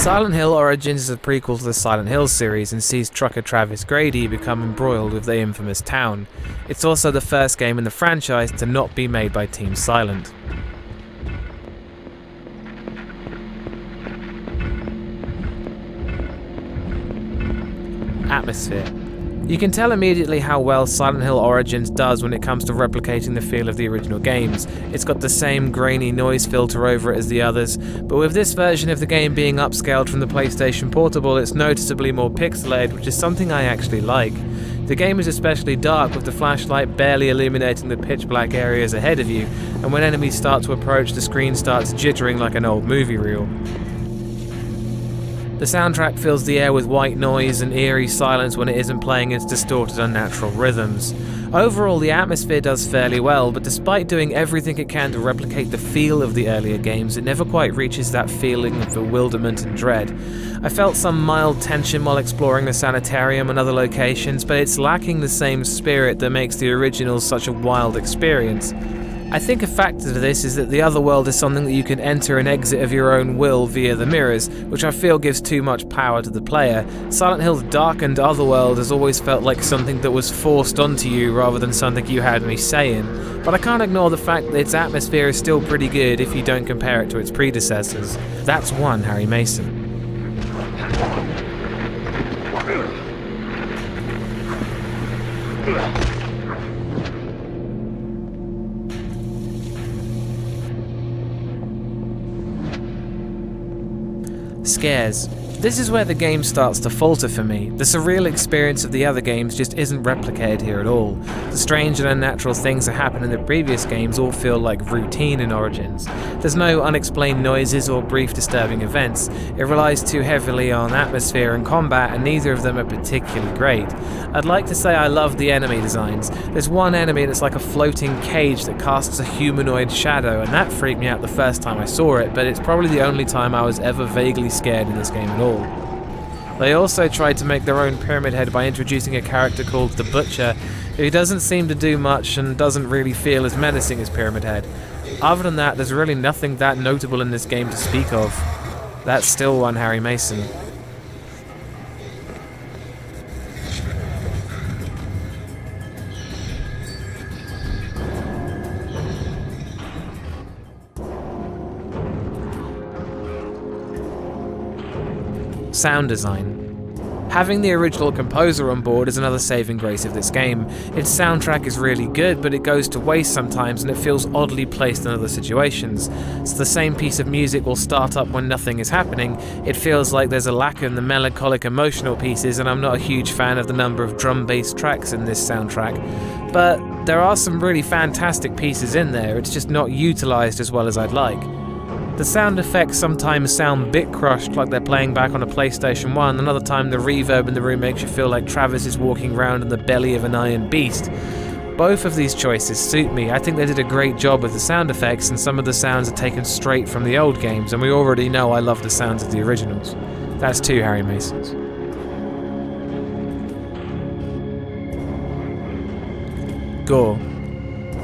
Silent Hill Origins is a prequel to the Silent Hill series and sees trucker Travis Grady become embroiled with the infamous town. It's also the first game in the franchise to not be made by Team Silent. Atmosphere. You can tell immediately how well Silent Hill Origins does when it comes to replicating the feel of the original games. It's got the same grainy noise filter over it as the others, but with this version of the game being upscaled from the PlayStation Portable, it's noticeably more pixelated, which is something I actually like. The game is especially dark, with the flashlight barely illuminating the pitch black areas ahead of you, and when enemies start to approach, the screen starts jittering like an old movie reel. The soundtrack fills the air with white noise and eerie silence when it isn't playing its distorted, unnatural rhythms. Overall, the atmosphere does fairly well, but despite doing everything it can to replicate the feel of the earlier games, it never quite reaches that feeling of bewilderment and dread. I felt some mild tension while exploring the sanitarium and other locations, but it's lacking the same spirit that makes the original such a wild experience. I think a factor to this is that the Otherworld is something that you can enter and exit of your own will via the mirrors, which I feel gives too much power to the player. Silent Hill's darkened Otherworld has always felt like something that was forced onto you rather than something you had any say in, but I can't ignore the fact that its atmosphere is still pretty good if you don't compare it to its predecessors. That's one Harry Mason. Scares. This is where the game starts to falter for me. The surreal experience of the other games just isn't replicated here at all. The strange and unnatural things that happen in the previous games all feel like routine in Origins. There's no unexplained noises or brief disturbing events. It relies too heavily on atmosphere and combat, and neither of them are particularly great. I'd like to say I love the enemy designs. There's one enemy that's like a floating cage that casts a humanoid shadow, and that freaked me out the first time I saw it, but it's probably the only time I was ever vaguely scared in this game at all. They also tried to make their own Pyramid Head by introducing a character called the Butcher, who doesn't seem to do much and doesn't really feel as menacing as Pyramid Head. Other than that, there's really nothing that notable in this game to speak of. That's still one Harry Mason. Sound design. Having the original composer on board is another saving grace of this game. Its soundtrack is really good, but it goes to waste sometimes and it feels oddly placed in other situations. So the same piece of music will start up when nothing is happening. It feels like there's a lack in the melancholic emotional pieces, and I'm not a huge fan of the number of drum-based tracks in this soundtrack. But there are some really fantastic pieces in there, it's just not utilised as well as I'd like. The sound effects sometimes sound bit crushed, like they're playing back on a PlayStation 1, another time the reverb in the room makes you feel like Travis is walking around in the belly of an iron beast. Both of these choices suit me. I think they did a great job with the sound effects, and some of the sounds are taken straight from the old games, and we already know I love the sounds of the originals. That's two Harry Masons. Gore.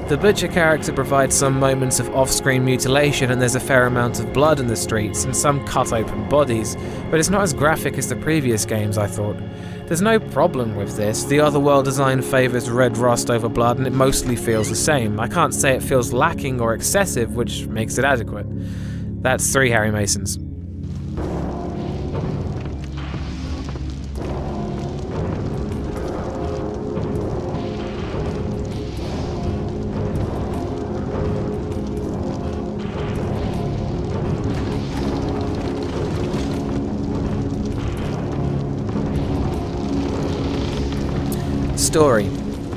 The Butcher character provides some moments of off-screen mutilation, and there's a fair amount of blood in the streets and some cut-open bodies, but it's not as graphic as the previous games, I thought. There's no problem with this. The Otherworld design favours red rust over blood, and it mostly feels the same. I can't say it feels lacking or excessive, which makes it adequate. That's three Harry Masons. Story.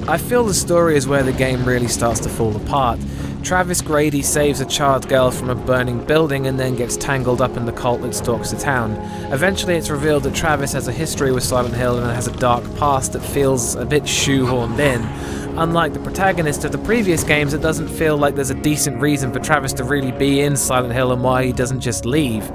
I feel the story is where the game really starts to fall apart. Travis Grady saves a child girl from a burning building and then gets tangled up in the cult that stalks the town. Eventually it's revealed that Travis has a history with Silent Hill and has a dark past that feels a bit shoehorned in. Unlike the protagonist of the previous games, it doesn't feel like there's a decent reason for Travis to really be in Silent Hill and why he doesn't just leave.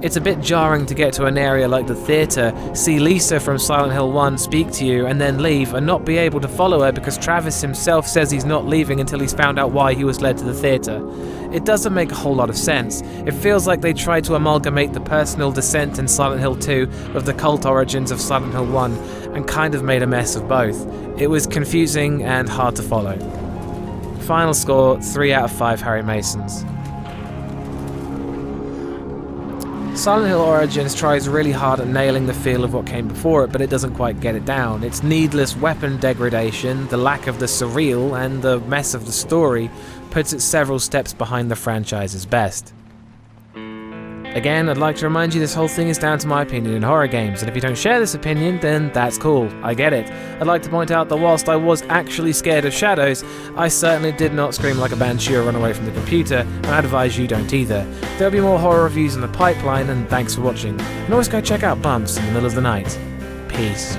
It's a bit jarring to get to an area like the theatre, see Lisa from Silent Hill 1 speak to you and then leave and not be able to follow her because Travis himself says he's not leaving until he's found out why he was led to the theatre. It doesn't make a whole lot of sense. It feels like they tried to amalgamate the personal descent in Silent Hill 2 with the cult origins of Silent Hill 1 and kind of made a mess of both. It was confusing and hard to follow. Final score, 3 out of 5 Harry Masons. Silent Hill Origins tries really hard at nailing the feel of what came before it, but it doesn't quite get it down. Its needless weapon degradation, the lack of the surreal, and the mess of the story puts it several steps behind the franchise's best. Again, I'd like to remind you this whole thing is down to my opinion in horror games, and if you don't share this opinion, then that's cool, I get it. I'd like to point out that whilst I was actually scared of shadows, I certainly did not scream like a banshee or run away from the computer, and I'd advise you don't either. There'll be more horror reviews in the pipeline, and thanks for watching. And always go check out Bumps in the middle of the night. Peace.